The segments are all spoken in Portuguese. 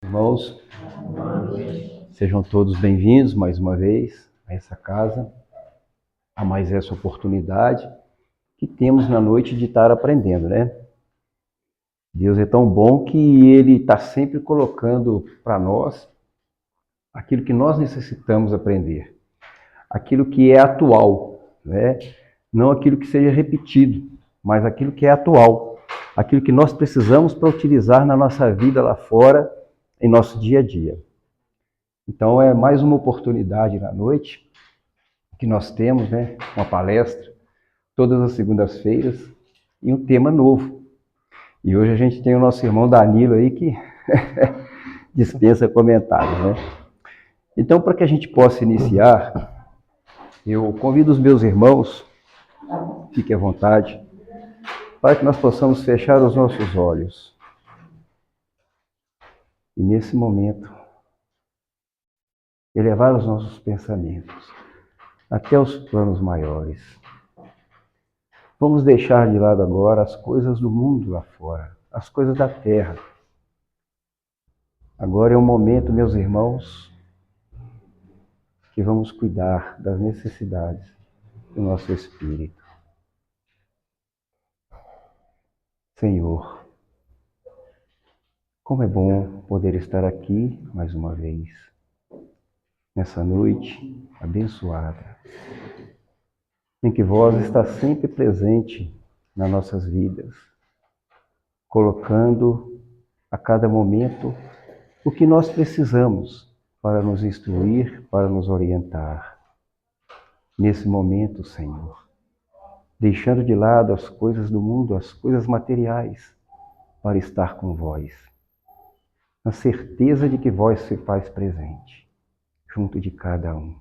Irmãos, sejam todos bem-vindos mais uma vez a essa casa, a mais essa oportunidade que temos na noite de estar aprendendo, né? Deus é tão bom que Ele está sempre colocando para nós aquilo que nós necessitamos aprender, aquilo que é atual, né? Não aquilo que seja repetido, mas aquilo que é atual, aquilo que nós precisamos para utilizar na nossa vida lá fora, em nosso dia a dia. Então é mais uma oportunidade na noite que nós temos, né? Uma palestra, todas as segundas-feiras, e um tema novo. E hoje a gente tem o nosso irmão Danilo aí que dispensa comentários, né? Então, para que a gente possa iniciar, eu convido os meus irmãos, fiquem à vontade, para que nós possamos fechar os nossos olhos. E nesse momento, elevar os nossos pensamentos até os planos maiores. Vamos deixar de lado agora as coisas do mundo lá fora, as coisas da terra. Agora é o momento, meus irmãos, que vamos cuidar das necessidades do nosso espírito. Senhor, como é bom poder estar aqui mais uma vez, nessa noite abençoada, em que vós está sempre presente nas nossas vidas, colocando a cada momento o que nós precisamos para nos instruir, para nos orientar. Nesse momento, Senhor, deixando de lado as coisas do mundo, as coisas materiais, para estar com vós, na certeza de que vós se faz presente, junto de cada um.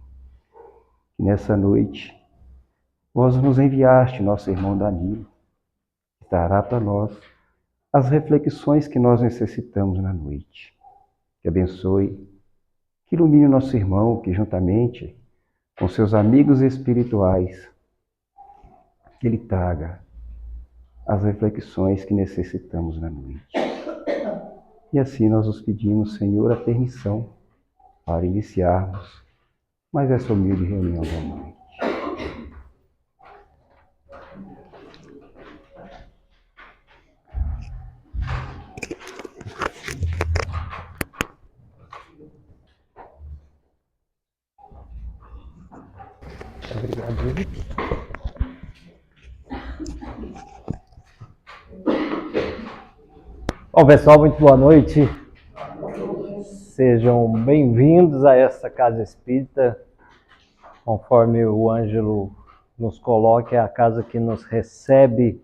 E nessa noite, vós nos enviaste, nosso irmão Danilo, que dará para nós as reflexões que nós necessitamos na noite. Que abençoe, que ilumine o nosso irmão, que juntamente com seus amigos espirituais, que ele traga as reflexões que necessitamos na noite. E assim nós os pedimos, Senhor, a permissão para iniciarmos mais essa humilde reunião da noite. Obrigado. Bom, pessoal, muito boa noite. Sejam bem-vindos a esta Casa Espírita. Conforme o Ângelo nos coloca, é a casa que nos recebe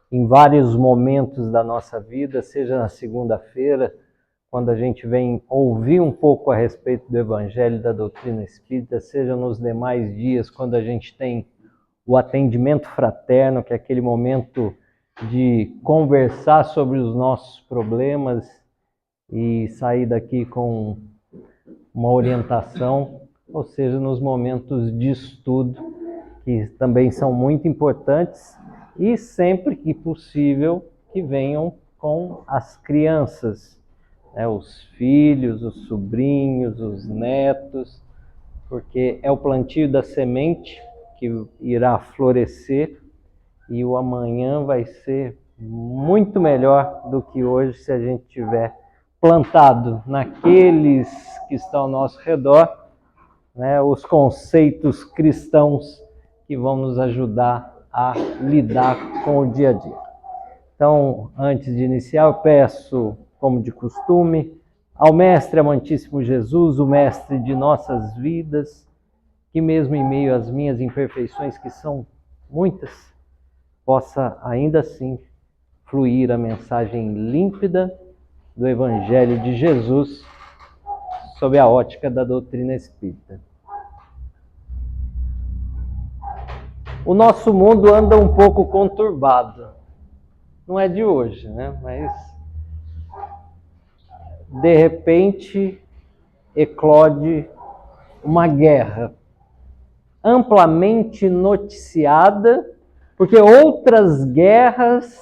em vários momentos da nossa vida, seja na segunda-feira, quando a gente vem ouvir um pouco a respeito do Evangelho e da doutrina espírita, seja nos demais dias, quando a gente tem o atendimento fraterno, que é aquele momento de conversar sobre os nossos problemas e sair daqui com uma orientação, ou seja, nos momentos de estudo, que também são muito importantes, e sempre que possível que venham com as crianças, né, os filhos, os sobrinhos, os netos, porque é o plantio da semente que irá florescer, e o amanhã vai ser muito melhor do que hoje se a gente tiver plantado naqueles que estão ao nosso redor, né, os conceitos cristãos que vão nos ajudar a lidar com o dia a dia. Então, antes de iniciar, eu peço, como de costume, ao Mestre Amantíssimo Jesus, o Mestre de nossas vidas, que mesmo em meio às minhas imperfeições, que são muitas, possa ainda assim fluir a mensagem límpida do Evangelho de Jesus sob a ótica da doutrina espírita. O nosso mundo anda um pouco conturbado. Não é de hoje, né? Mas de repente eclode uma guerra amplamente noticiada, porque outras guerras,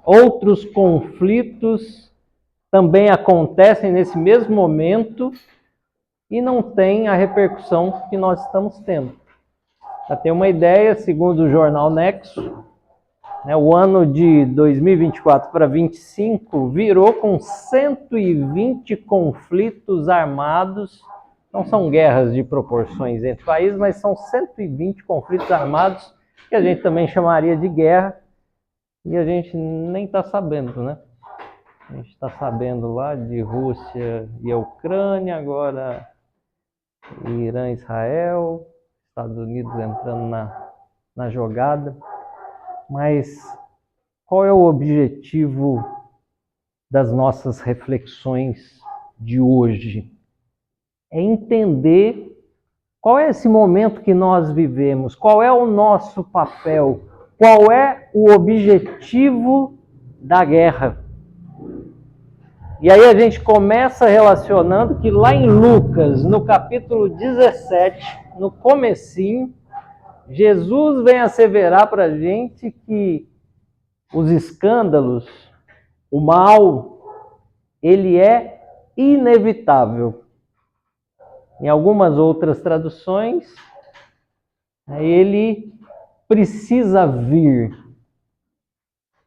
outros conflitos também acontecem nesse mesmo momento e não tem a repercussão que nós estamos tendo. Para ter uma ideia, segundo o jornal Nexo, o ano de 2024 para 2025 virou com 120 conflitos armados. Não são guerras de proporções entre países, mas são 120 conflitos armados que a gente também chamaria de guerra e a gente nem está sabendo, né? A gente está sabendo lá de Rússia e a Ucrânia, agora Irã e Israel, Estados Unidos entrando na jogada. Mas qual é o objetivo das nossas reflexões de hoje? É entender qual é esse momento que nós vivemos, qual é o nosso papel, qual é o objetivo da guerra. E aí a gente começa relacionando que lá em Lucas, no capítulo 17, no comecinho, Jesus vem asseverar para a gente que os escândalos, o mal, ele é inevitável. Em algumas outras traduções, ele precisa vir.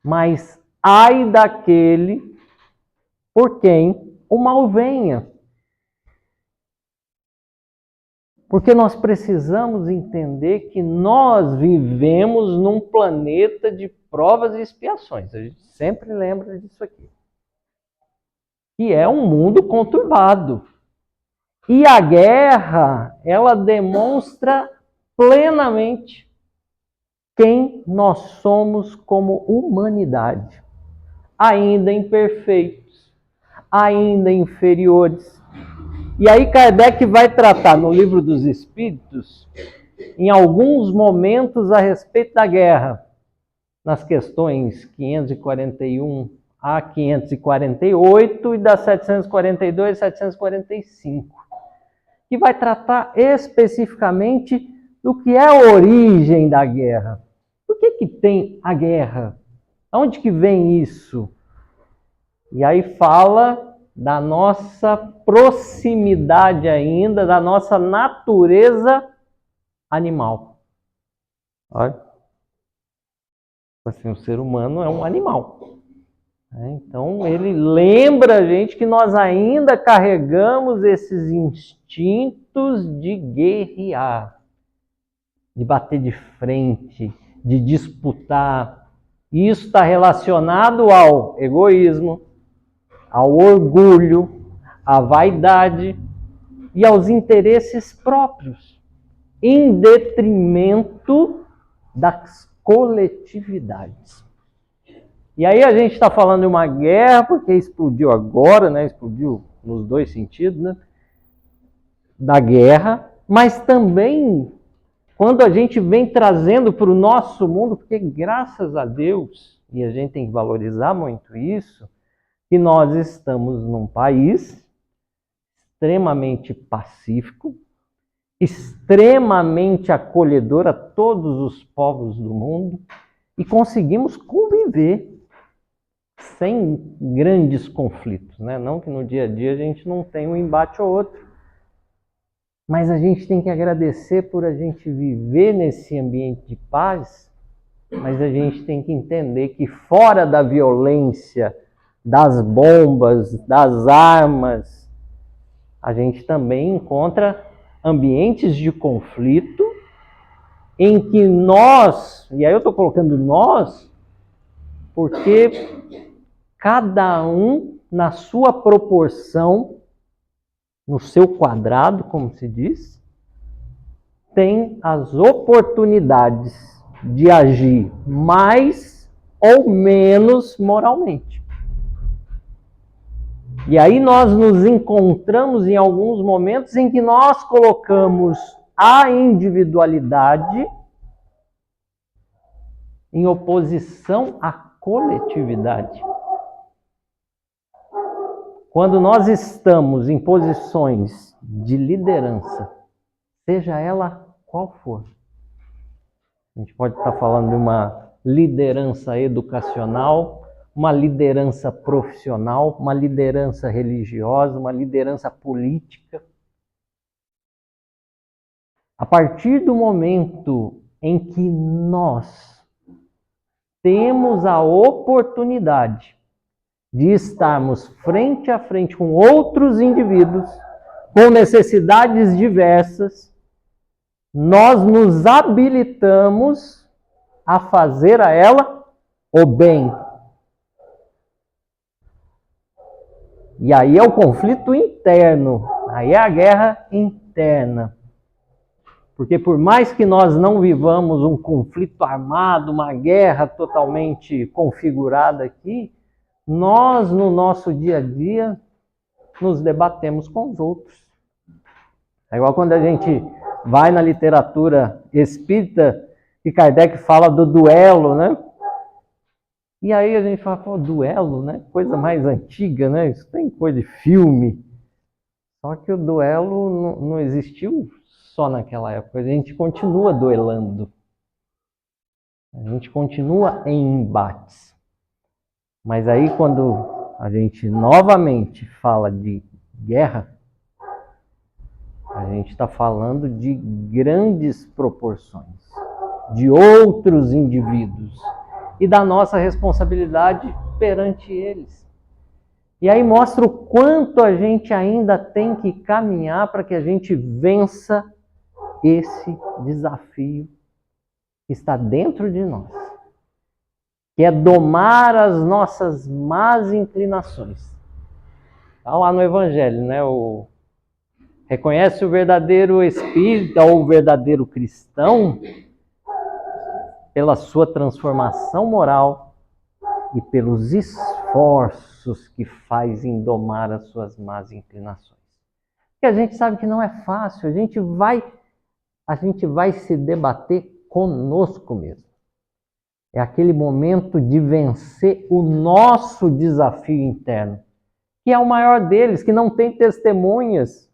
Mas ai daquele por quem o mal venha. Porque nós precisamos entender que nós vivemos num planeta de provas e expiações. A gente sempre lembra disso aqui. Que é um mundo conturbado. E a guerra, ela demonstra plenamente quem nós somos como humanidade. Ainda imperfeitos, ainda inferiores. E aí Kardec vai tratar no Livro dos Espíritos, em alguns momentos, a respeito da guerra, nas questões 541 a 548 e das 742 e 745, que vai tratar especificamente do que é a origem da guerra. Por que tem a guerra? Onde que vem isso? E aí fala da nossa proximidade ainda, da nossa natureza animal. Olha, assim, o ser humano é um animal. Então ele lembra a gente que nós ainda carregamos esses instintos de guerrear, de bater de frente, de disputar. Isso está relacionado ao egoísmo, ao orgulho, à vaidade e aos interesses próprios, em detrimento das coletividades. E aí a gente está falando de uma guerra, porque explodiu agora, né? Explodiu nos dois sentidos, né? Da guerra, mas também quando a gente vem trazendo para o nosso mundo, porque graças a Deus, e a gente tem que valorizar muito isso, que nós estamos num país extremamente pacífico, extremamente acolhedor a todos os povos do mundo e conseguimos conviver sem grandes conflitos, né? Não que no dia a dia a gente não tenha um embate ou outro, mas a gente tem que agradecer por a gente viver nesse ambiente de paz, mas a gente tem que entender que fora da violência, das bombas, das armas, a gente também encontra ambientes de conflito em que nós, e aí eu estou colocando nós, porque cada um na sua proporção, no seu quadrado, como se diz, tem as oportunidades de agir mais ou menos moralmente. E aí nós nos encontramos em alguns momentos em que nós colocamos a individualidade em oposição à coletividade. Quando nós estamos em posições de liderança, seja ela qual for, a gente pode estar falando de uma liderança educacional, uma liderança profissional, uma liderança religiosa, uma liderança política. A partir do momento em que nós temos a oportunidade de estarmos frente a frente com outros indivíduos, com necessidades diversas, nós nos habilitamos a fazer a ela o bem. E aí é o conflito interno, aí é a guerra interna. Porque por mais que nós não vivamos um conflito armado, uma guerra totalmente configurada aqui, nós no nosso dia a dia nos debatemos com os outros. É igual quando a gente vai na literatura espírita e Kardec fala do duelo, né? E aí a gente fala, pô, duelo, né? Coisa mais antiga, né? Isso tem coisa de filme. Só que o duelo não existiu só naquela época. A gente continua duelando. A gente continua em embates. Mas aí quando a gente novamente fala de guerra, a gente está falando de grandes proporções, de outros indivíduos e da nossa responsabilidade perante eles. E aí mostra o quanto a gente ainda tem que caminhar para que a gente vença esse desafio que está dentro de nós, que é domar as nossas más inclinações. Está lá no Evangelho, né? Reconhece o verdadeiro espírita ou o verdadeiro cristão pela sua transformação moral e pelos esforços que faz em domar as suas más inclinações. Porque a gente sabe que não é fácil, a gente vai se debater conosco mesmo. É aquele momento de vencer o nosso desafio interno, que é o maior deles, que não tem testemunhas.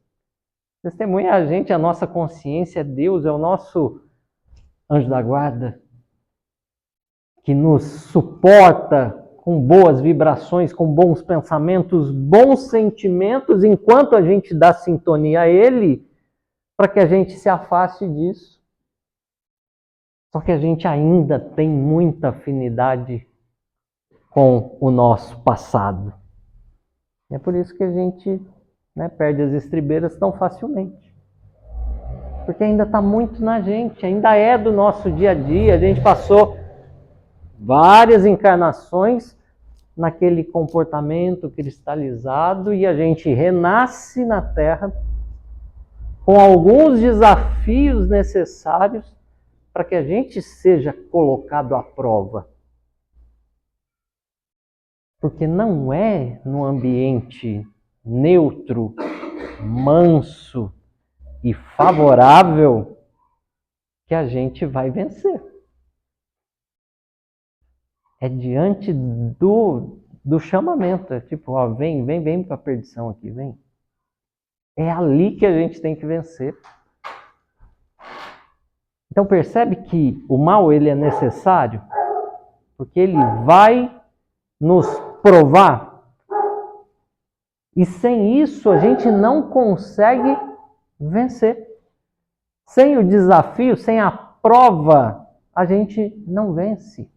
Testemunha é a gente, a nossa consciência é Deus, é o nosso anjo da guarda, que nos suporta com boas vibrações, com bons pensamentos, bons sentimentos, enquanto a gente dá sintonia a Ele, para que a gente se afaste disso. Só que a gente ainda tem muita afinidade com o nosso passado. É por isso que a gente perde as estribeiras tão facilmente. Porque ainda está muito na gente, ainda é do nosso dia a dia. A gente passou várias encarnações naquele comportamento cristalizado e a gente renasce na Terra com alguns desafios necessários para que a gente seja colocado à prova. Porque não é no ambiente neutro, manso e favorável que a gente vai vencer. É diante do chamamento. É tipo, ó, vem para a perdição aqui, vem. É ali que a gente tem que vencer. Então percebe que o mal ele é necessário, porque ele vai nos provar. E sem isso a gente não consegue vencer. Sem o desafio, sem a prova, a gente não vence.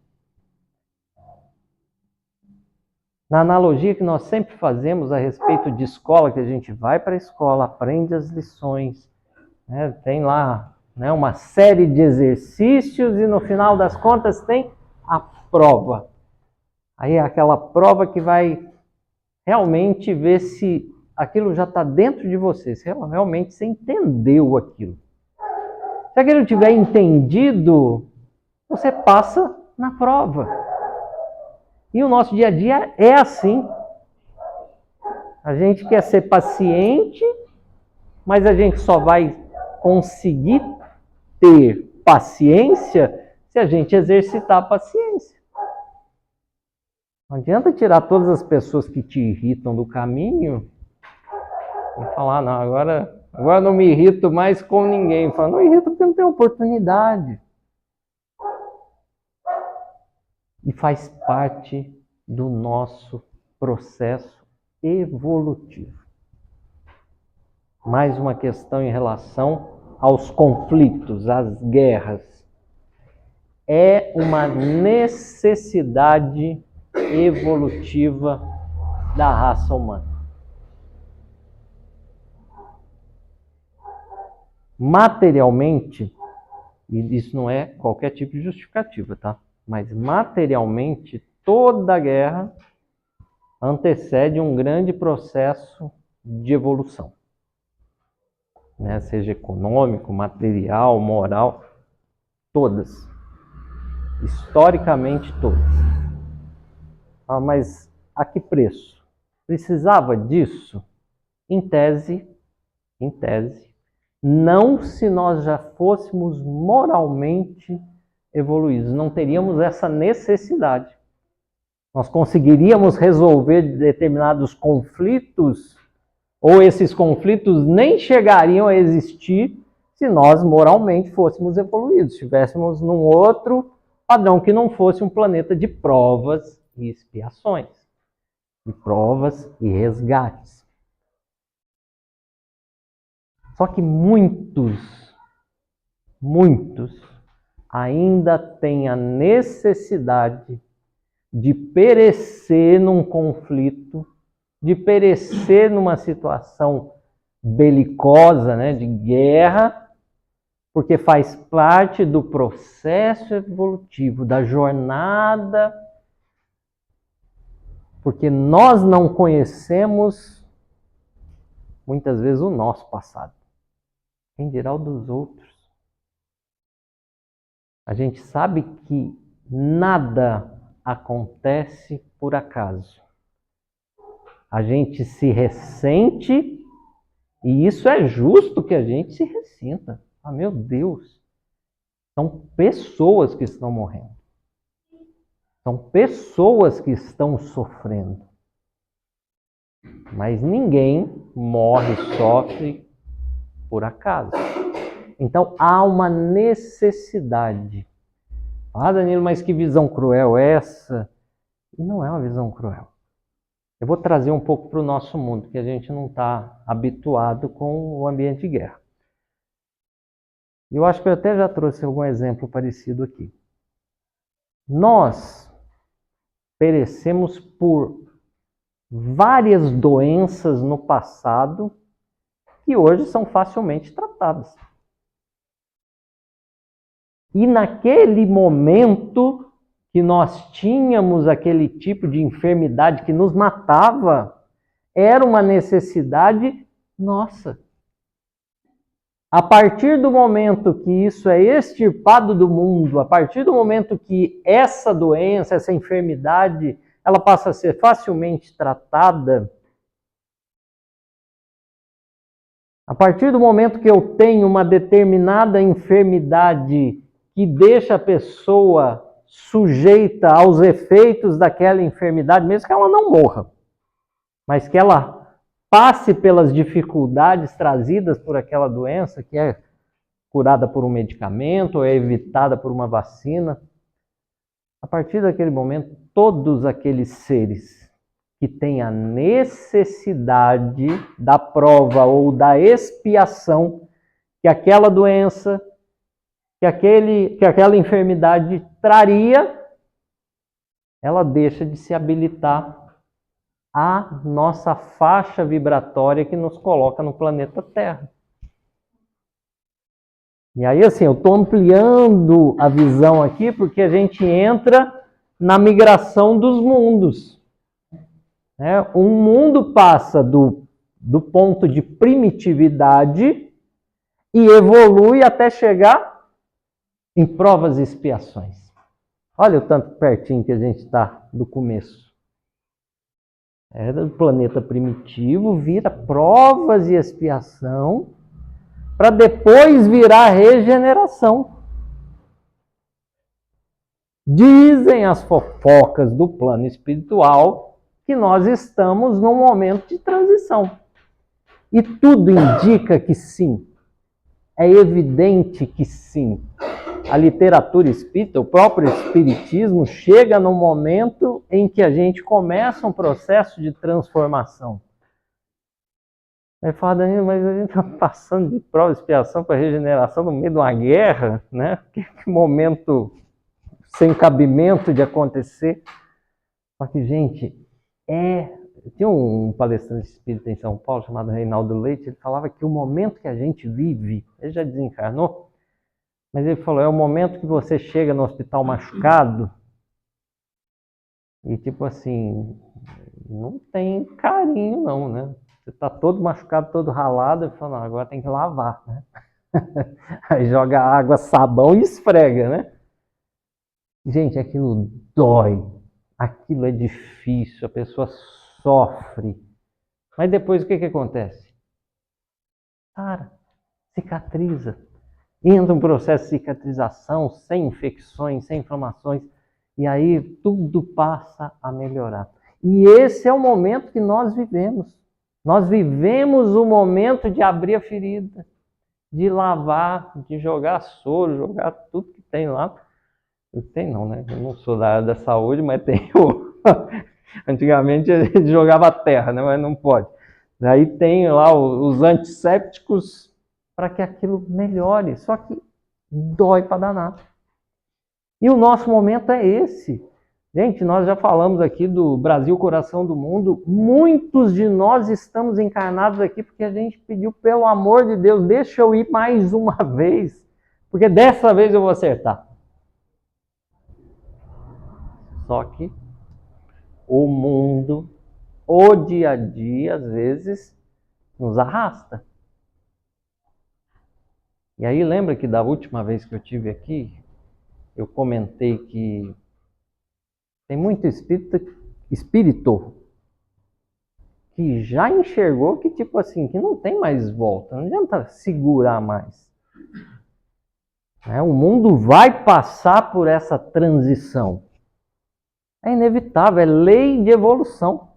Na analogia que nós sempre fazemos a respeito de escola, que a gente vai para a escola, aprende as lições, tem lá uma série de exercícios e no final das contas tem a prova. Aí é aquela prova que vai realmente ver se aquilo já está dentro de você, se realmente você entendeu aquilo. Se aquilo tiver entendido, você passa na prova. E o nosso dia a dia é assim. A gente quer ser paciente, mas a gente só vai conseguir ter paciência se a gente exercitar a paciência. Não adianta tirar todas as pessoas que te irritam do caminho e falar, não, agora não me irrito mais com ninguém. Fala, não irrita porque não tem oportunidade. E faz parte do nosso processo evolutivo. Mais uma questão em relação aos conflitos, às guerras. É uma necessidade evolutiva da raça humana. Materialmente, e isso não é qualquer tipo de justificativa, tá? Mas materialmente, toda guerra antecede um grande processo de evolução, né? Seja econômico, material, moral, todas. Historicamente, todas. Ah, mas a que preço? Precisava disso? Em tese, não se nós já fôssemos moralmente evoluídos, não teríamos essa necessidade. Nós conseguiríamos resolver determinados conflitos, ou esses conflitos nem chegariam a existir se nós moralmente fôssemos evoluídos, estivéssemos num outro padrão que não fosse um planeta de provas e expiações, de provas e resgates. Só que muitos ainda têm a necessidade de perecer num conflito, de perecer numa situação belicosa, né, de guerra, porque faz parte do processo evolutivo, da jornada, porque nós não conhecemos muitas vezes o nosso passado. Quem dirá o dos outros? A gente sabe que nada acontece por acaso. A gente se ressente, e isso é justo que a gente se ressinta. Ah, meu Deus, são pessoas que estão morrendo. São pessoas que estão sofrendo. Mas ninguém morre, sofre por acaso. Então há uma necessidade. Ah, Danilo, mas que visão cruel é essa? E não é uma visão cruel. Eu vou trazer um pouco para o nosso mundo, que a gente não está habituado com o ambiente de guerra. E eu acho que eu até já trouxe algum exemplo parecido aqui. Nós perecemos por várias doenças no passado que hoje são facilmente tratadas. E naquele momento que nós tínhamos aquele tipo de enfermidade que nos matava, era uma necessidade nossa. A partir do momento que isso é extirpado do mundo, a partir do momento que essa doença, essa enfermidade, ela passa a ser facilmente tratada, a partir do momento que eu tenho uma determinada enfermidade que deixa a pessoa sujeita aos efeitos daquela enfermidade, mesmo que ela não morra, mas que ela passe pelas dificuldades trazidas por aquela doença, que é curada por um medicamento ou é evitada por uma vacina. A partir daquele momento, todos aqueles seres que têm a necessidade da prova ou da expiação que aquela doença, que aquela enfermidade traria, ela deixa de se habilitar à nossa faixa vibratória que nos coloca no planeta Terra. E aí, assim, eu estou ampliando a visão aqui porque a gente entra na migração dos mundos. Um mundo passa do ponto de primitividade e evolui até chegar em provas e expiações. Olha o tanto pertinho que a gente está do começo. Do planeta primitivo, vira provas e expiação, para depois virar regeneração. Dizem as fofocas do plano espiritual que nós estamos num momento de transição. E tudo indica que sim. É evidente que sim. a literatura espírita, o próprio espiritismo, chega no momento em que a gente começa um processo de transformação. Aí fala, Danilo, mas a gente está passando de prova de expiação para regeneração no meio de uma guerra, né? Que momento sem cabimento de acontecer. Só que, gente, tinha um palestrante espírita em São Paulo chamado Reinaldo Leite, ele falava que o momento que a gente vive, ele já desencarnou, mas ele falou, é o momento que você chega no hospital machucado e tipo assim, não tem carinho não, né? Você tá todo machucado, todo ralado, ele falou, não, agora tem que lavar, né? Aí joga água, sabão e esfrega, né? Gente, aquilo dói, aquilo é difícil, a pessoa sofre. Mas depois o que acontece? Para, cicatriza. Entra um processo de cicatrização, sem infecções, sem inflamações, e aí tudo passa a melhorar. E esse é o momento que nós vivemos. Nós vivemos o momento de abrir a ferida, de lavar, de jogar soro, jogar tudo que tem lá. Tem não, né? Eu não sou da área da saúde, mas tem o... Antigamente a gente jogava terra, né? Mas não pode. Daí tem lá os antissépticos para que aquilo melhore. Só que dói para danar. E o nosso momento é esse. Gente, nós já falamos aqui do Brasil, coração do mundo. Muitos de nós estamos encarnados aqui porque a gente pediu, pelo amor de Deus, deixa eu ir mais uma vez, porque dessa vez eu vou acertar. Só que o mundo, o dia a dia, às vezes, nos arrasta. E aí lembra que da última vez que eu tive aqui, eu comentei que tem muito espírito que já enxergou que, tipo assim, que não tem mais volta, não adianta segurar mais. O mundo vai passar por essa transição. É inevitável, é lei de evolução.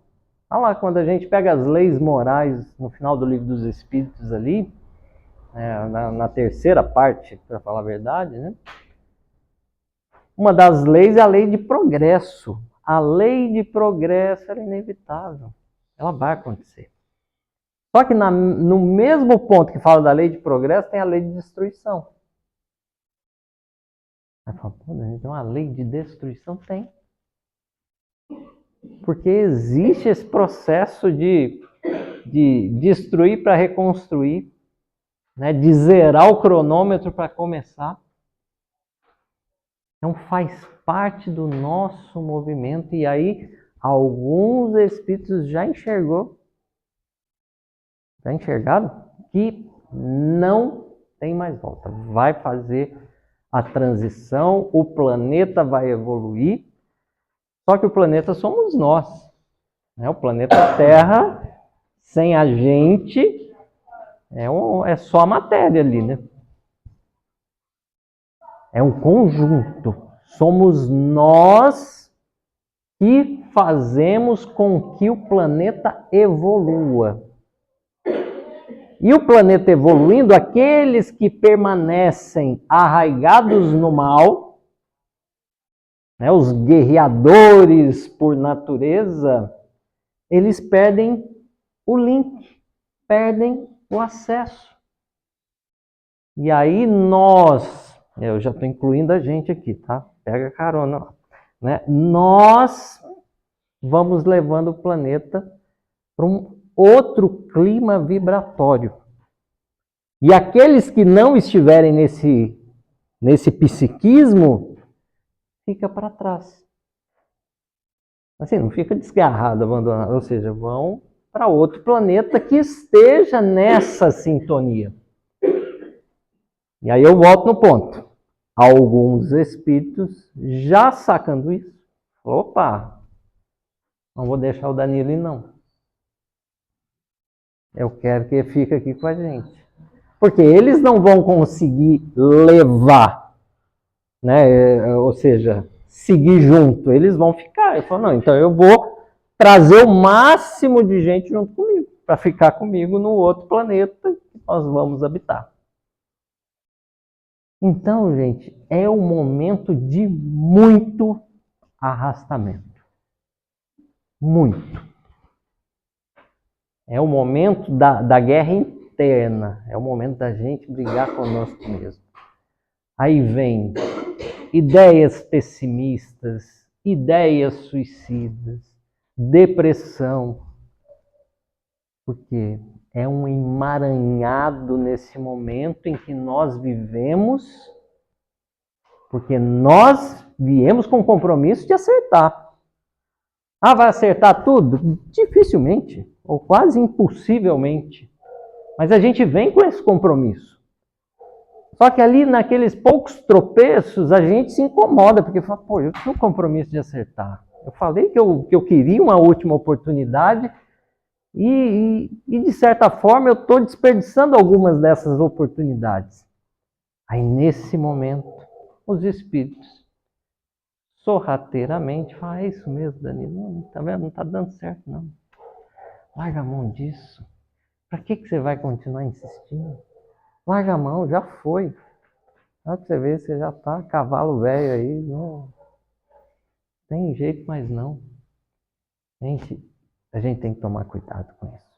Olha lá, quando a gente pega as leis morais no final do Livro dos Espíritos ali, na terceira parte, para falar a verdade, né? Uma das leis é a lei de progresso. A lei de progresso é inevitável. Ela vai acontecer. Só que no mesmo ponto que fala da lei de progresso, tem a lei de destruição. Aí fala, pô, tem uma lei de destruição? Tem. Porque existe esse processo de destruir para reconstruir, né? De zerar o cronômetro para começar. Então faz parte do nosso movimento. E aí alguns espíritos já enxergaram que não tem mais volta. Vai fazer a transição, o planeta vai evoluir, só que o planeta somos nós. O planeta Terra, sem a gente, é só a matéria ali, né? É um conjunto. Somos nós que fazemos com que o planeta evolua. E o planeta evoluindo, aqueles que permanecem arraigados no mal, os guerreadores por natureza, eles perdem o link, perdem o acesso. E aí eu já estou incluindo a gente aqui, tá? Pega carona lá. Nós vamos levando o planeta para um outro clima vibratório. E aqueles que não estiverem nesse psiquismo, fica para trás. Assim, não fica desgarrado, abandonado. Ou seja, vão para outro planeta que esteja nessa sintonia. E aí eu volto no ponto. Alguns espíritos já sacando isso. Opa, não vou deixar o Danilo ir não. Eu quero que ele fique aqui com a gente. Porque eles não vão conseguir levar, né? Ou seja, seguir junto. Eles vão ficar. Eu falo, não, então eu vou trazer o máximo de gente junto comigo, para ficar comigo no outro planeta que nós vamos habitar. Então, gente, é um momento de muito arrastamento. Muito. É o momento da guerra interna. É o momento da gente brigar conosco mesmo. Aí vem ideias pessimistas, ideias suicidas, depressão. Porque é um emaranhado nesse momento em que nós vivemos, porque nós viemos com o compromisso de acertar. Ah, vai acertar tudo? Dificilmente, ou quase impossivelmente. Mas a gente vem com esse compromisso. Só que ali, naqueles poucos tropeços, a gente se incomoda, porque fala, pô, eu tinha o compromisso de acertar. Eu falei que eu queria uma última oportunidade e de certa forma, eu estou desperdiçando algumas dessas oportunidades. Aí, nesse momento, os espíritos sorrateiramente falam, é isso mesmo, Danilo, não, tá vendo? Não está dando certo, não. Larga a mão disso. Para que você vai continuar insistindo? Larga a mão, já foi. Olha que você vê, você já está cavalo velho aí, não tem jeito mais não. Gente, a gente tem que tomar cuidado com isso.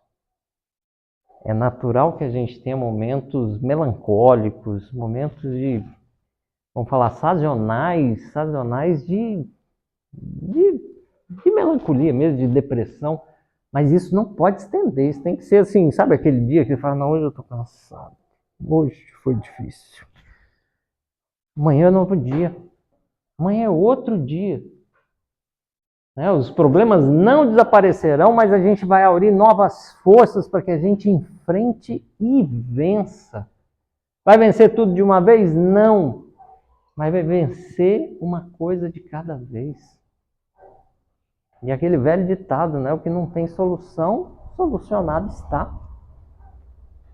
É natural que a gente tenha momentos melancólicos, momentos de, vamos falar, sazonais de melancolia mesmo, de depressão. Mas isso não pode estender, isso tem que ser assim, sabe aquele dia que você fala, não, hoje eu estou cansado, hoje foi difícil. Amanhã é novo dia, amanhã é outro dia. Os problemas não desaparecerão, mas a gente vai abrir novas forças para que a gente enfrente e vença. Vai vencer tudo de uma vez? Não. Mas vai vencer uma coisa de cada vez. E aquele velho ditado, né? O que não tem solução, solucionado está.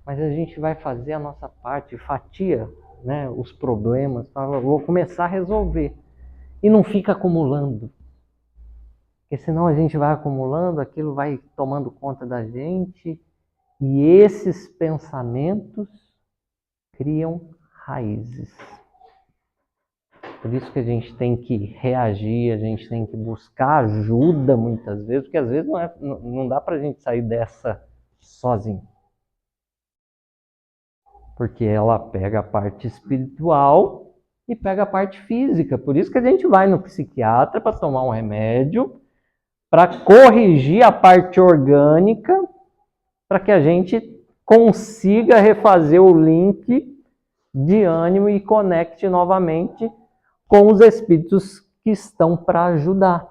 Mas a gente vai fazer a nossa parte, fatia, né, os problemas, vou começar a resolver. E não fica acumulando. Porque senão a gente vai acumulando, aquilo vai tomando conta da gente. E esses pensamentos criam raízes. Por isso que a gente tem que reagir, a gente tem que buscar ajuda muitas vezes, porque às vezes não dá pra gente sair dessa sozinho. Porque ela pega a parte espiritual e pega a parte física. Por isso que a gente vai no psiquiatra para tomar um remédio, para corrigir a parte orgânica, para que a gente consiga refazer o link de ânimo e conecte novamente com os espíritos que estão para ajudar.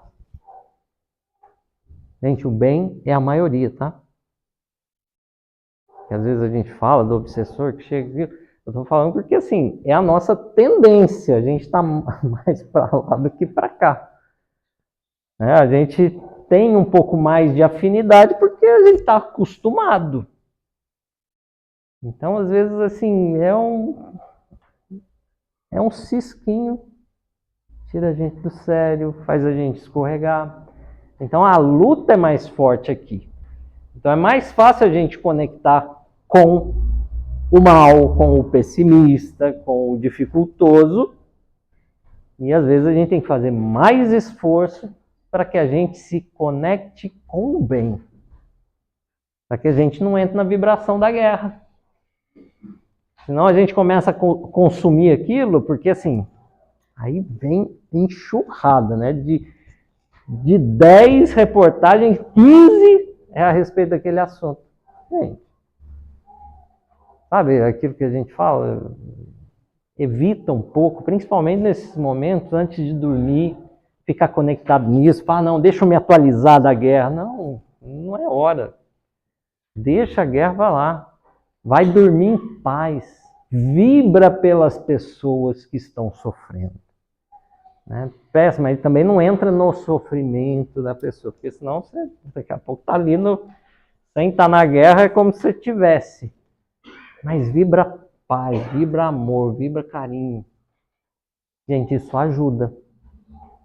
Gente, o bem é a maioria, tá? Às vezes a gente fala do obsessor que chega aqui, eu estou falando porque assim, é a nossa tendência, a gente está mais para lá do que para cá. A gente tem um pouco mais de afinidade porque a gente está acostumado. Então, às vezes, assim, é um cisquinho, tira a gente do sério, faz a gente escorregar. Então, a luta é mais forte aqui. Então, é mais fácil a gente conectar com o mal, com o pessimista, com o dificultoso. E, às vezes, a gente tem que fazer mais esforço para que a gente se conecte com o bem. Para que a gente não entre na vibração da guerra. Senão a gente começa a consumir aquilo, porque assim, aí vem enxurrada, né? De 10 reportagens, 15 é a respeito daquele assunto. Gente, sabe aquilo que a gente fala? Evita um pouco, principalmente nesses momentos, antes de dormir, ficar conectado nisso, falar, não, deixa eu me atualizar da guerra. Não, não é hora. Deixa a guerra, vai lá. Vai dormir em paz. Vibra pelas pessoas que estão sofrendo. Né? Peça, mas também não entra no sofrimento da pessoa, porque senão você daqui a pouco está ali sem estar na guerra, é como se você tivesse. Mas vibra paz, vibra amor, vibra carinho. Gente, isso ajuda.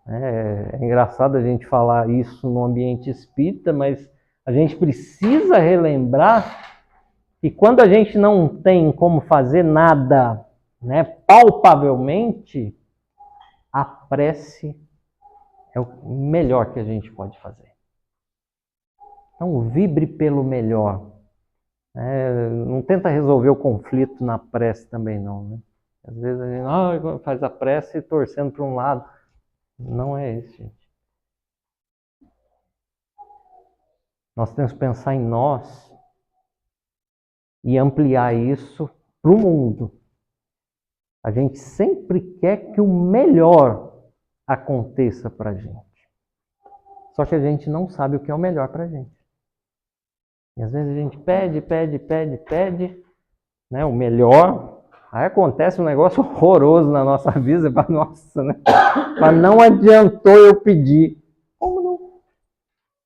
É engraçado a gente falar isso no ambiente espírita, mas a gente precisa relembrar que quando a gente não tem como fazer nada né, palpavelmente, a prece é o melhor que a gente pode fazer. Então, vibre pelo melhor. Não tenta resolver o conflito na prece também, não. Né? Às vezes a gente faz a prece torcendo para um lado. Não é isso, gente. Nós temos que pensar em nós e ampliar isso para o mundo. A gente sempre quer que o melhor aconteça para a gente. Só que a gente não sabe o que é o melhor para a gente. E às vezes a gente pede, né, o melhor. Aí acontece um negócio horroroso na nossa vida. Nossa, né? Mas não adiantou eu pedir. Como não?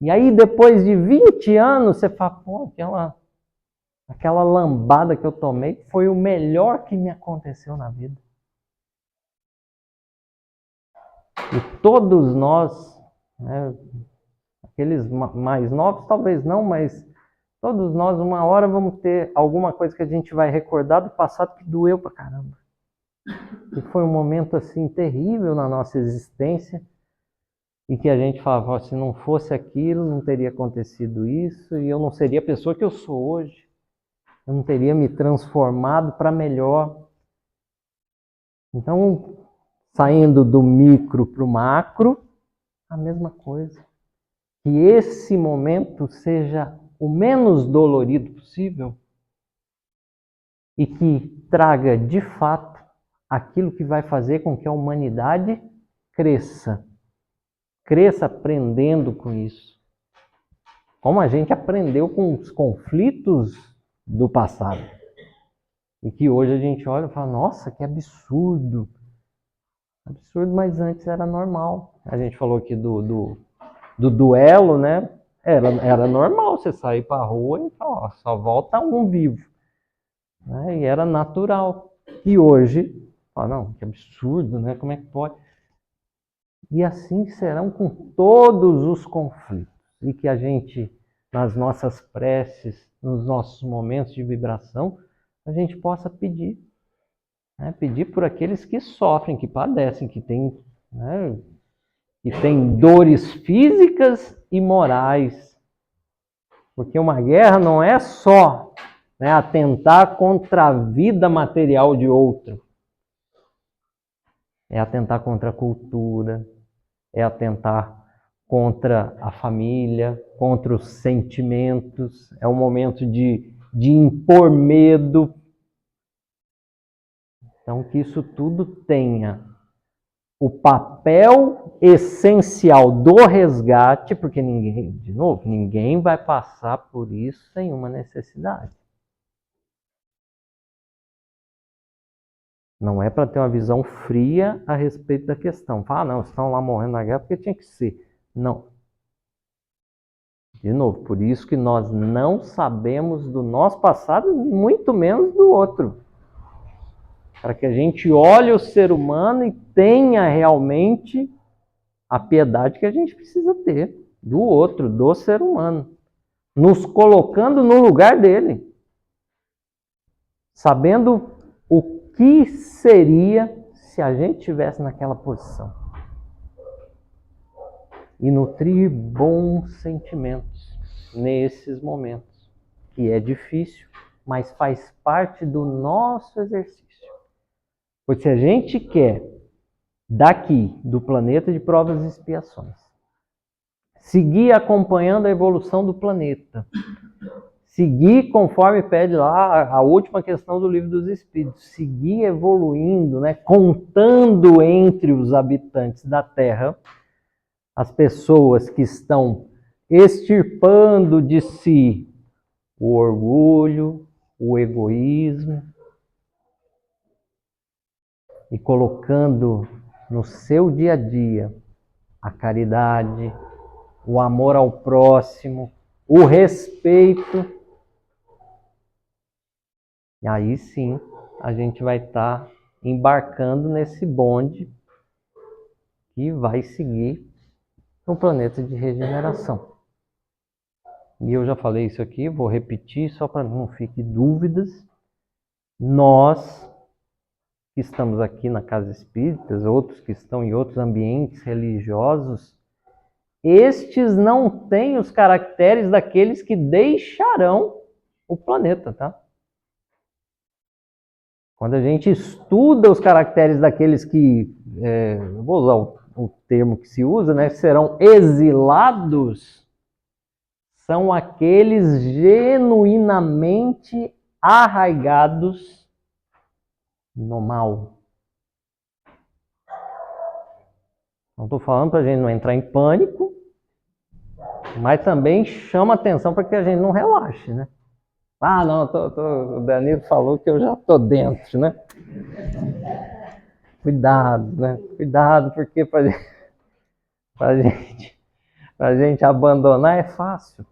E aí depois de 20 anos você fala, pô, aquela lambada que eu tomei foi o melhor que me aconteceu na vida. E todos nós, né, aqueles mais novos talvez não, mas todos nós uma hora vamos ter alguma coisa que a gente vai recordar do passado que doeu pra caramba. E foi um momento assim terrível na nossa existência e que a gente falava, se não fosse aquilo, não teria acontecido isso e eu não seria a pessoa que eu sou hoje. Eu não teria me transformado para melhor. Então, saindo do micro para o macro, a mesma coisa. Que esse momento seja o menos dolorido possível e que traga, de fato, aquilo que vai fazer com que a humanidade cresça. Cresça aprendendo com isso. Como a gente aprendeu com os conflitos do passado. E que hoje a gente olha e fala, nossa, que absurdo. Absurdo, mas antes era normal. A gente falou aqui do duelo, né? Era normal você sair para a rua e falar, ó, só volta um vivo. Né? E era natural. E hoje, não, que absurdo, né? Como é que pode? E assim serão com todos os conflitos. E que a gente, nas nossas preces, nos nossos momentos de vibração, a gente possa pedir. Né? Pedir por aqueles que sofrem, que padecem, que têm, né, que têm dores físicas e morais. Porque uma guerra não é só, né, atentar contra a vida material de outro. É atentar contra a cultura, é atentar contra a família, contra os sentimentos. É um momento de impor medo. Então, que isso tudo tenha o papel essencial do resgate, porque ninguém, de novo, ninguém vai passar por isso sem uma necessidade. Não é para ter uma visão fria a respeito da questão. Fala, não, estão lá morrendo na guerra porque tinha que ser. Não. De novo, por isso que nós não sabemos do nosso passado, muito menos do outro. Para que a gente olhe o ser humano e tenha realmente a piedade que a gente precisa ter do outro, do ser humano. Nos colocando no lugar dele. Sabendo o que seria se a gente estivesse naquela posição. E nutrir bons sentimentos nesses momentos. Que é difícil, mas faz parte do nosso exercício. Porque se a gente quer, daqui, do planeta de provas e expiações, seguir acompanhando a evolução do planeta, seguir conforme pede lá a última questão do Livro dos Espíritos, seguir evoluindo, né, contando entre os habitantes da Terra as pessoas que estão extirpando de si o orgulho, o egoísmo e colocando no seu dia a dia a caridade, o amor ao próximo, o respeito. E aí sim, a gente vai estar embarcando nesse bonde que vai seguir no planeta de regeneração. E eu já falei isso aqui, vou repetir só para não fique dúvidas. Nós que estamos aqui na Casa Espírita, outros que estão em outros ambientes religiosos, estes não têm os caracteres daqueles que deixarão o planeta, tá? Quando a gente estuda os caracteres daqueles que, vou usar o termo que se usa, né, serão exilados, são aqueles genuinamente arraigados no mal. Não estou falando para a gente não entrar em pânico, mas também chama atenção para que a gente não relaxe, né? Ah, não, o Danilo falou que eu já estou dentro, né? Cuidado, né? Cuidado, porque para gente abandonar é fácil.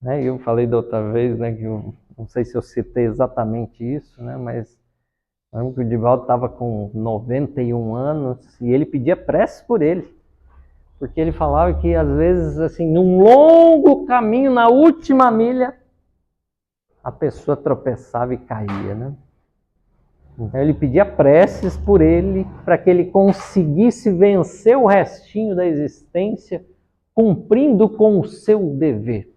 Né? Eu falei da outra vez, né, que eu não sei se eu citei exatamente isso, né, mas eu lembro que o Divaldo estava com 91 anos e ele pedia prece por ele. Porque ele falava que, às vezes, assim, num longo caminho, na última milha, a pessoa tropeçava e caía, né? Então ele pedia preces por ele, para que ele conseguisse vencer o restinho da existência, cumprindo com o seu dever.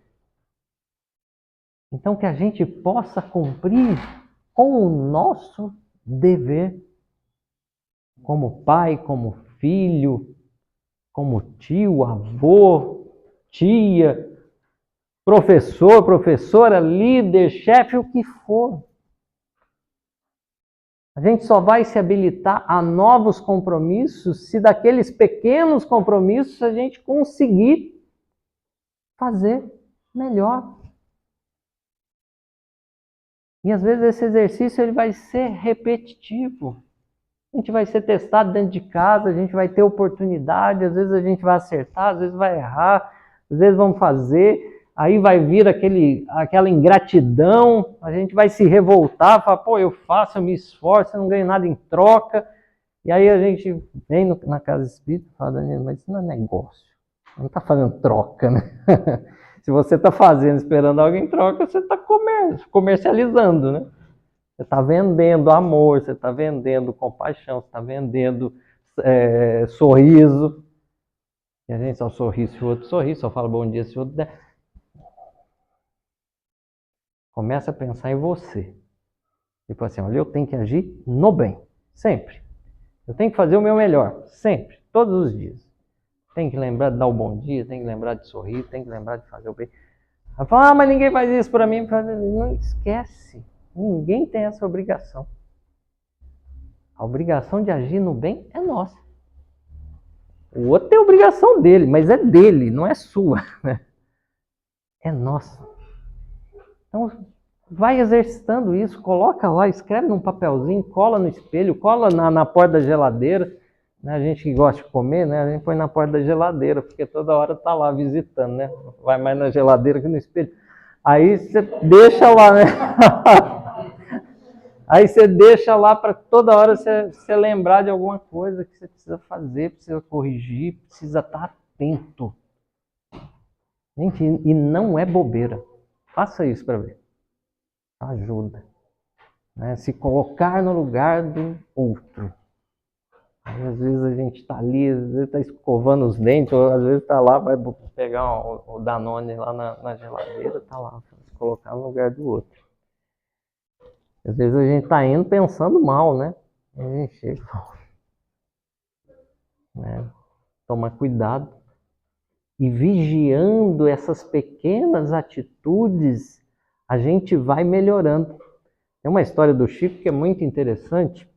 Então que a gente possa cumprir com o nosso dever, como pai, como filho, como tio, avô, tia, professor, professora, líder, chefe, o que for. A gente só vai se habilitar a novos compromissos se daqueles pequenos compromissos a gente conseguir fazer melhor. E às vezes esse exercício ele vai ser repetitivo. A gente vai ser testado dentro de casa, a gente vai ter oportunidade, às vezes a gente vai acertar, às vezes vai errar, às vezes vamos fazer, aí vai vir aquela ingratidão, a gente vai se revoltar, falar, pô, eu faço, eu me esforço, eu não ganho nada em troca. E aí a gente vem na casa espírita e fala, Danilo, mas isso não é negócio, não está fazendo troca, né? Se você está fazendo, esperando alguém em troca, você está comercializando, né? Você está vendendo amor, você está vendendo compaixão, você está vendendo sorriso. E a gente só sorri se o outro sorri, só fala bom dia se o outro der. Começa a pensar em você. Tipo assim, olha, eu tenho que agir no bem, sempre. Eu tenho que fazer o meu melhor, sempre, todos os dias. Tem que lembrar de dar o bom dia, tem que lembrar de sorrir, tem que lembrar de fazer o bem. Ela fala, mas ninguém faz isso para mim. Não esquece, ninguém tem essa obrigação. A obrigação de agir no bem é nossa. O outro tem a obrigação dele, mas é dele, não é sua. Né? É nossa. Então, vai exercitando isso, coloca lá, escreve num papelzinho, cola no espelho, cola na porta da geladeira. A gente que gosta de comer, né? A gente põe na porta da geladeira, porque toda hora tá lá visitando, né? Vai mais na geladeira que no espelho. Aí você deixa lá, né? Aí você deixa lá para toda hora você lembrar de alguma coisa que você precisa fazer, precisa corrigir, precisa estar atento. Gente, e não é bobeira. Faça isso para ver. Ajuda. Né? Se colocar no lugar do outro. Aí, às vezes a gente está ali, às vezes está escovando os dentes, ou às vezes está lá, vai pegar o Danone lá na geladeira, está lá, se colocar no lugar do outro. Às vezes a gente está indo pensando mal, né? A gente chega e fala, né? Tomar cuidado. E vigiando essas pequenas atitudes, a gente vai melhorando. Tem uma história do Chico que é muito interessante,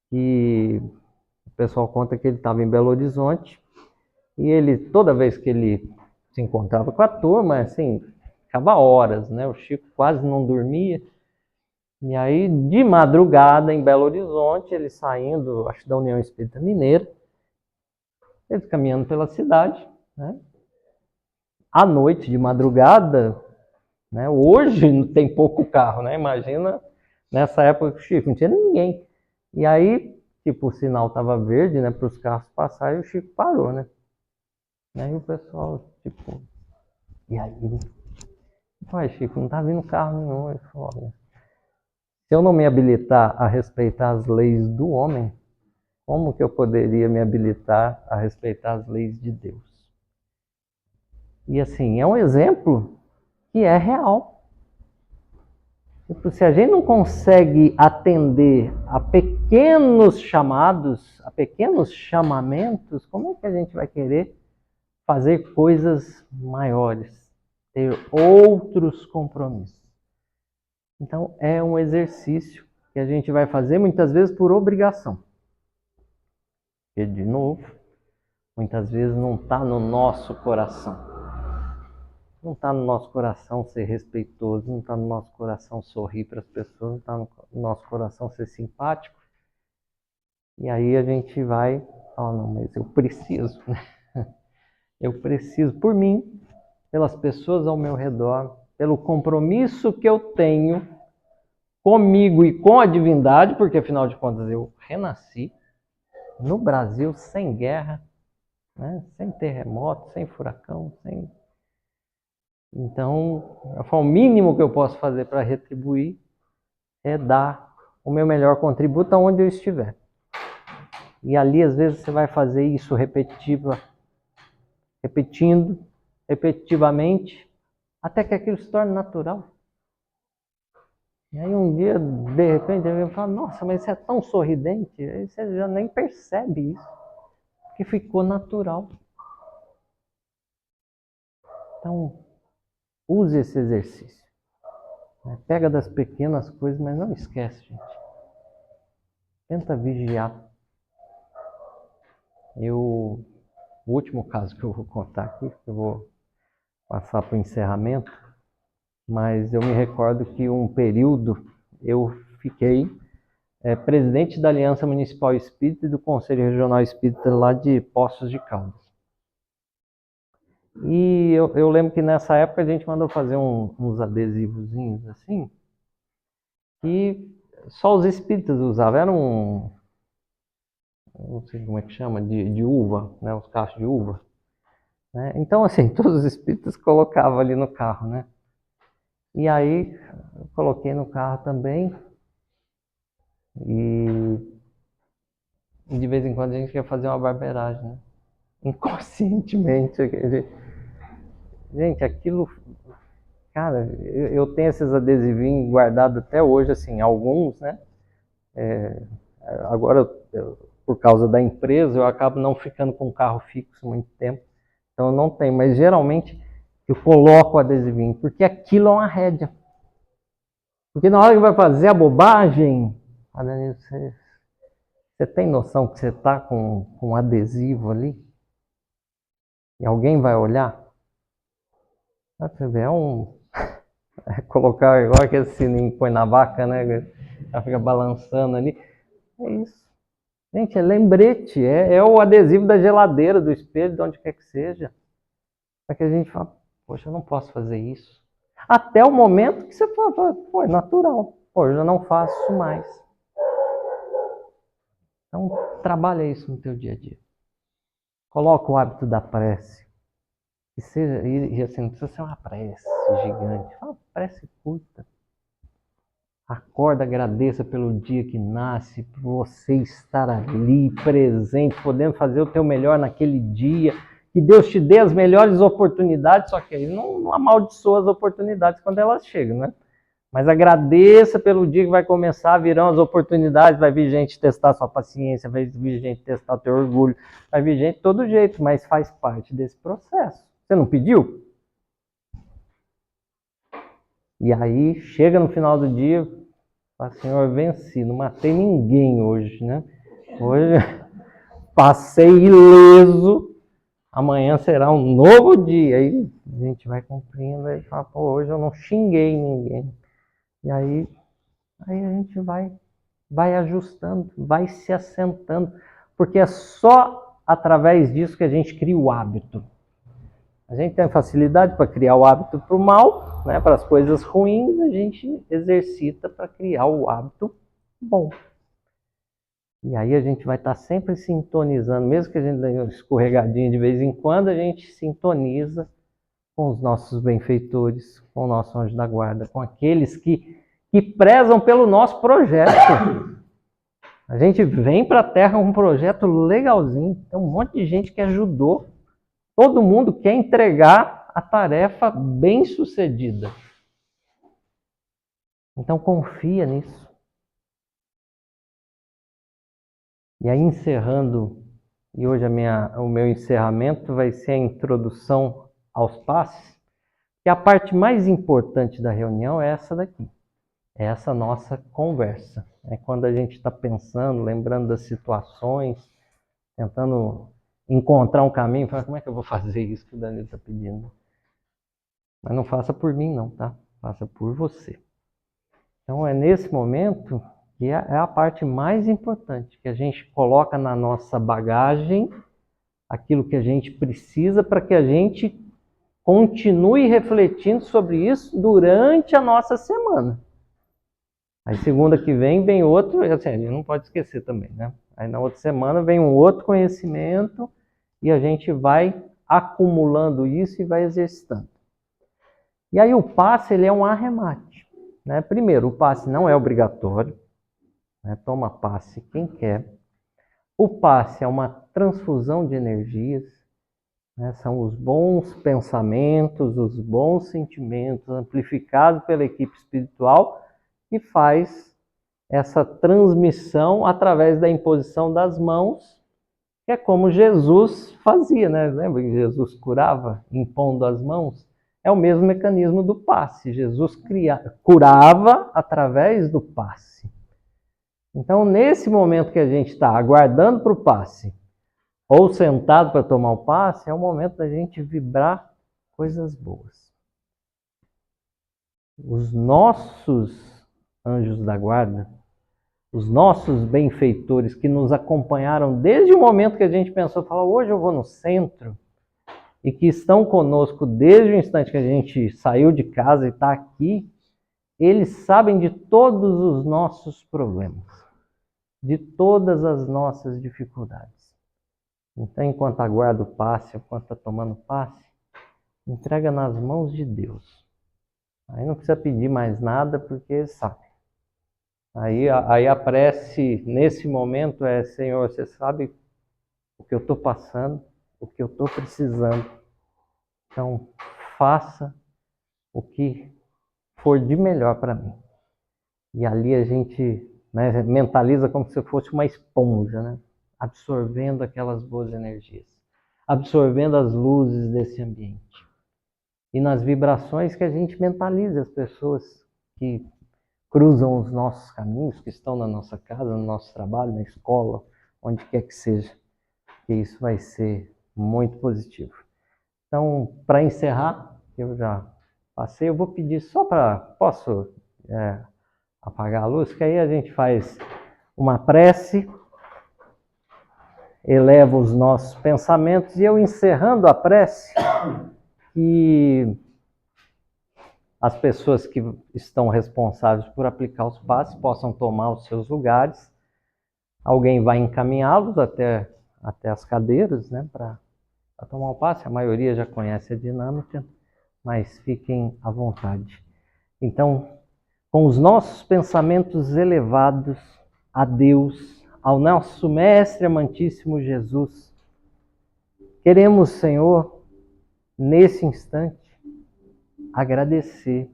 que o pessoal conta que ele estava em Belo Horizonte e ele, toda vez que ele se encontrava com a turma, assim, ficava horas, né? O Chico quase não dormia. E aí, de madrugada, em Belo Horizonte, ele saindo, acho, da União Espírita Mineira, ele caminhando pela cidade, né? À noite, de madrugada, né? Hoje tem pouco carro, né? Imagina nessa época que o Chico não tinha ninguém. E aí, tipo, o sinal estava verde, né, para os carros passarem, e o Chico parou, né? E aí o pessoal, tipo, e aí? Vai, Chico, não tá vindo carro nenhum. Ele falou, olha, Se eu não me habilitar a respeitar as leis do homem, como que eu poderia me habilitar a respeitar as leis de Deus? E assim, é um exemplo que é real. Se a gente não consegue atender a pequenos chamados, a pequenos chamamentos, como é que a gente vai querer fazer coisas maiores, ter outros compromissos? Então, é um exercício que a gente vai fazer muitas vezes por obrigação. E, de novo, muitas vezes não está no nosso coração. Não está no nosso coração ser respeitoso, não está no nosso coração sorrir para as pessoas, não está no nosso coração ser simpático. E aí a gente vai falar, não, mas eu preciso, né? Eu preciso, por mim, pelas pessoas ao meu redor, pelo compromisso que eu tenho comigo e com a divindade, porque afinal de contas eu renasci no Brasil sem guerra, né? Sem terremoto, sem furacão, sem... Então, o mínimo que eu posso fazer para retribuir é dar o meu melhor contributo aonde eu estiver. E ali, às vezes, você vai fazer isso repetitivamente, até que aquilo se torne natural. E aí um dia, de repente, alguém fala, nossa, mas você é tão sorridente, aí você já nem percebe isso, porque ficou natural. Então, use esse exercício. Pega das pequenas coisas, mas não esquece, gente. Tenta vigiar. O último caso que eu vou contar aqui, eu vou passar para o encerramento, mas eu me recordo que um período eu fiquei presidente da Aliança Municipal Espírita e do Conselho Regional Espírita lá de Poços de Caldas. E eu lembro que nessa época a gente mandou fazer uns adesivozinhos assim, que só os espíritas usavam. Era não sei como é que chama, de uva, né? Os cachos de uva. Né? Então, assim, todos os espíritas colocavam ali no carro, né? E aí, eu coloquei no carro também. E de vez em quando a gente quer fazer uma barbeiragem, né? Inconscientemente. Gente, aquilo... Cara, eu tenho esses adesivinhos guardados até hoje, assim, alguns, né? Agora, por causa da empresa, eu acabo não ficando com o carro fixo muito tempo. Então eu não tenho, mas geralmente eu coloco o adesivinho, porque aquilo é uma rédea. Porque na hora que vai fazer a bobagem, você tem noção que você está com um adesivo ali? E alguém vai olhar? Você vê, colocar igual aquele sininho que põe na vaca, né? Ela fica balançando ali. É isso. Gente, é lembrete, é o adesivo da geladeira, do espelho, de onde quer que seja. Para que a gente fala, poxa, eu não posso fazer isso. Até o momento que você fala, pô, é natural. Pô, eu já não faço mais. Então, trabalha isso no teu dia a dia. Coloca o hábito da prece. Que seja, e assim, não precisa ser uma prece gigante. Fala uma prece curta. Acorda, agradeça pelo dia que nasce, por você estar ali, presente, podendo fazer o teu melhor naquele dia. Que Deus te dê as melhores oportunidades, só que ele não amaldiçoa as oportunidades quando elas chegam, né? Mas agradeça pelo dia que vai começar, virão as oportunidades, vai vir gente testar sua paciência, vai vir gente testar o teu orgulho, vai vir gente de todo jeito, mas faz parte desse processo. Você não pediu? E aí, chega no final do dia, fala, Senhor, venci, não matei ninguém hoje, né? Hoje passei ileso, amanhã será um novo dia. Aí a gente vai cumprindo e fala, pô, hoje eu não xinguei ninguém. E aí a gente vai ajustando, vai se assentando, porque é só através disso que a gente cria o hábito. A gente tem facilidade para criar o hábito para o mal, né, para as coisas ruins, a gente exercita para criar o hábito bom. E aí a gente vai estar sempre sintonizando, mesmo que a gente dê uma escorregadinha de vez em quando, a gente sintoniza com os nossos benfeitores, com o nosso anjo da guarda, com aqueles que que prezam pelo nosso projeto. A gente vem para a Terra com um projeto legalzinho. Tem um monte de gente que ajudou. Todo mundo quer entregar a tarefa bem sucedida. Então confia nisso. E aí encerrando, e hoje o meu encerramento vai ser a introdução aos passes. E a parte mais importante da reunião é essa daqui. É essa nossa conversa. É quando a gente está pensando, lembrando das situações, tentando encontrar um caminho, falar, como é que eu vou fazer isso que o Danilo está pedindo? Mas não faça por mim não, tá? Faça por você. Então é nesse momento que é a parte mais importante, que a gente coloca na nossa bagagem aquilo que a gente precisa para que a gente continue refletindo sobre isso durante a nossa semana. Aí segunda que vem outro, assim, a gente não pode esquecer também, né? Aí na outra semana vem um outro conhecimento e a gente vai acumulando isso e vai exercitando. E aí o passe, ele é um arremate, né? Primeiro, o passe não é obrigatório, né? Toma passe quem quer. O passe é uma transfusão de energias, né? São os bons pensamentos, os bons sentimentos amplificados pela equipe espiritual que faz essa transmissão através da imposição das mãos, que é como Jesus fazia, né? Lembra que Jesus curava impondo as mãos? É o mesmo mecanismo do passe. Jesus curava através do passe. Então, nesse momento que a gente está aguardando para o passe, ou sentado para tomar o passe, é o momento da gente vibrar coisas boas. Os nossos anjos da guarda, os nossos benfeitores que nos acompanharam desde o momento que a gente pensou, falou, hoje eu vou no centro, e que estão conosco desde o instante que a gente saiu de casa e está aqui, eles sabem de todos os nossos problemas, de todas as nossas dificuldades. Então, enquanto aguarda o passe, enquanto está tomando passe, entrega nas mãos de Deus. Aí não precisa pedir mais nada, porque ele sabe. Aí a prece, nesse momento, é, Senhor, você sabe o que eu estou passando, o que eu estou precisando. Então, faça o que for de melhor para mim. E ali a gente, né, mentaliza como se fosse uma esponja, né, absorvendo aquelas boas energias, absorvendo as luzes desse ambiente. E nas vibrações que a gente mentaliza as pessoas que cruzam os nossos caminhos, que estão na nossa casa, no nosso trabalho, na escola, onde quer que seja. Que isso vai ser muito positivo. Então, para encerrar, eu já passei, eu vou pedir só para... Posso apagar a luz? Que aí a gente faz uma prece, eleva os nossos pensamentos, e eu encerrando a prece, que as pessoas que estão responsáveis por aplicar os passes possam tomar os seus lugares. Alguém vai encaminhá-los até as cadeiras, né, para tomar o passe. A maioria já conhece a dinâmica, mas fiquem à vontade. Então, com os nossos pensamentos elevados a Deus, ao nosso Mestre amantíssimo Jesus, queremos, Senhor, nesse instante, agradecer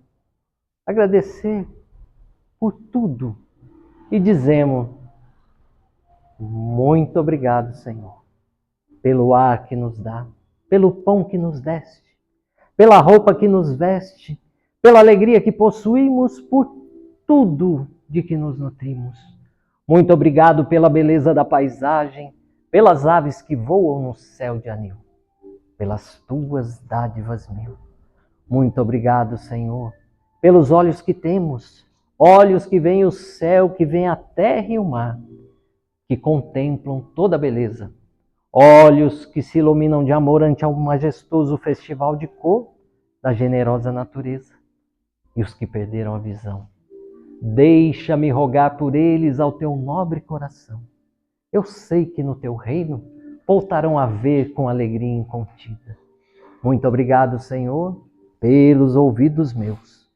por tudo e dizemos, muito obrigado, Senhor, pelo ar que nos dá, pelo pão que nos deste, pela roupa que nos veste, pela alegria que possuímos, por tudo de que nos nutrimos. Muito obrigado pela beleza da paisagem, pelas aves que voam no céu de anil, pelas tuas dádivas mil. Muito obrigado, Senhor, pelos olhos que temos, olhos que veem o céu, que veem a terra e o mar, que contemplam toda a beleza, olhos que se iluminam de amor ante ao majestoso festival de cor da generosa natureza, e os que perderam a visão. Deixa-me rogar por eles ao teu nobre coração. Eu sei que no teu reino voltarão a ver com alegria incontida. Muito obrigado, Senhor, pelos ouvidos meus.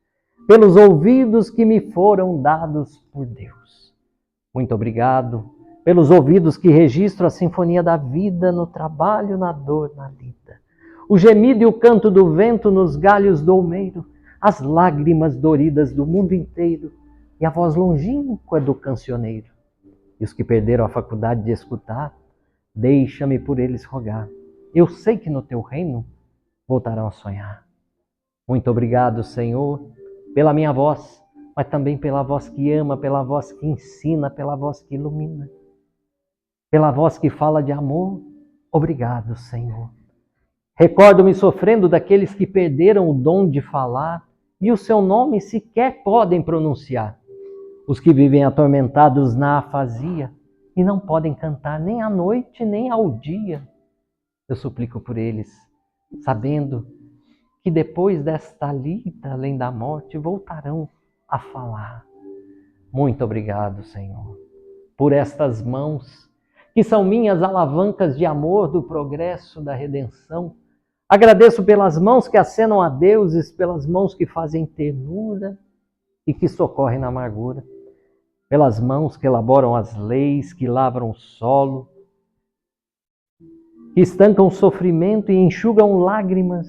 pelos ouvidos que me foram dados por Deus. Muito obrigado pelos ouvidos que registram a sinfonia da vida no trabalho, na dor, na lida. O gemido e o canto do vento nos galhos do olmeiro, as lágrimas doridas do mundo inteiro e a voz longínqua do cancioneiro. E os que perderam a faculdade de escutar, deixa-me por eles rogar. Eu sei que no teu reino voltarão a sonhar. Muito obrigado, Senhor, pela minha voz, mas também pela voz que ama, pela voz que ensina, pela voz que ilumina, pela voz que fala de amor. Obrigado, Senhor. Recordo-me sofrendo daqueles que perderam o dom de falar e o seu nome sequer podem pronunciar. Os que vivem atormentados na afasia e não podem cantar nem à noite nem ao dia. Eu suplico por eles, sabendo que depois desta lida, além da morte, voltarão a falar. Muito obrigado, Senhor, por estas mãos, que são minhas alavancas de amor, do progresso, da redenção. Agradeço pelas mãos que acenam a deuses, pelas mãos que fazem ternura e que socorrem na amargura, pelas mãos que elaboram as leis, que lavram o solo, que estancam o sofrimento e enxugam lágrimas,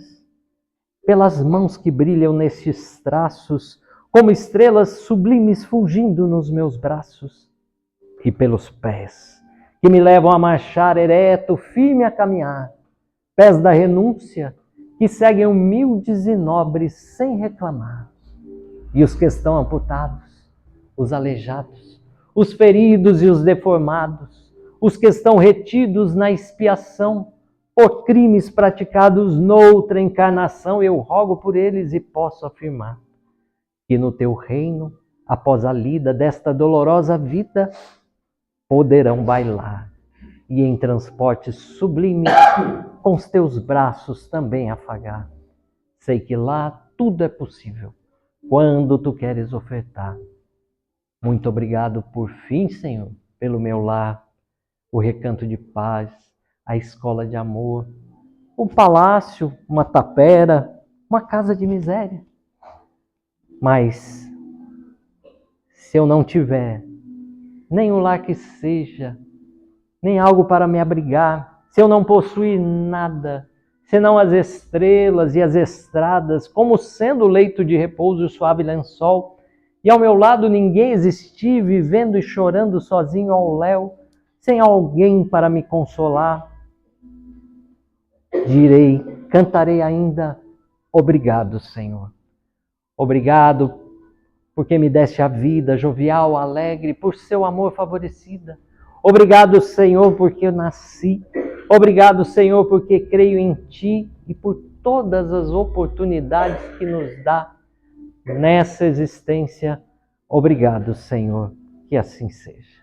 pelas mãos que brilham nestes traços, como estrelas sublimes fulgindo nos meus braços, e pelos pés que me levam a marchar ereto, firme a caminhar, pés da renúncia que seguem humildes e nobres sem reclamar. E os que estão amputados, os aleijados, os feridos e os deformados, os que estão retidos na expiação por crimes praticados noutra encarnação, eu rogo por eles e posso afirmar que no teu reino, após a lida desta dolorosa vida, poderão bailar e em transporte sublime com os teus braços também afagar. Sei que lá tudo é possível quando tu queres ofertar. Muito obrigado por fim, Senhor, pelo meu lar, o recanto de paz, a escola de amor, um palácio, uma tapera, uma casa de miséria. Mas se eu não tiver nem um lar que seja, nem algo para me abrigar, se eu não possuir nada, senão as estrelas e as estradas, como sendo o leito de repouso e o suave lençol, e ao meu lado ninguém existir, vivendo e chorando sozinho ao léu, sem alguém para me consolar, direi, cantarei ainda, obrigado, Senhor. Obrigado porque me deste a vida jovial, alegre, por seu amor favorecida. Obrigado, Senhor, porque eu nasci. Obrigado, Senhor, porque creio em Ti e por todas as oportunidades que nos dá nessa existência. Obrigado, Senhor, que assim seja.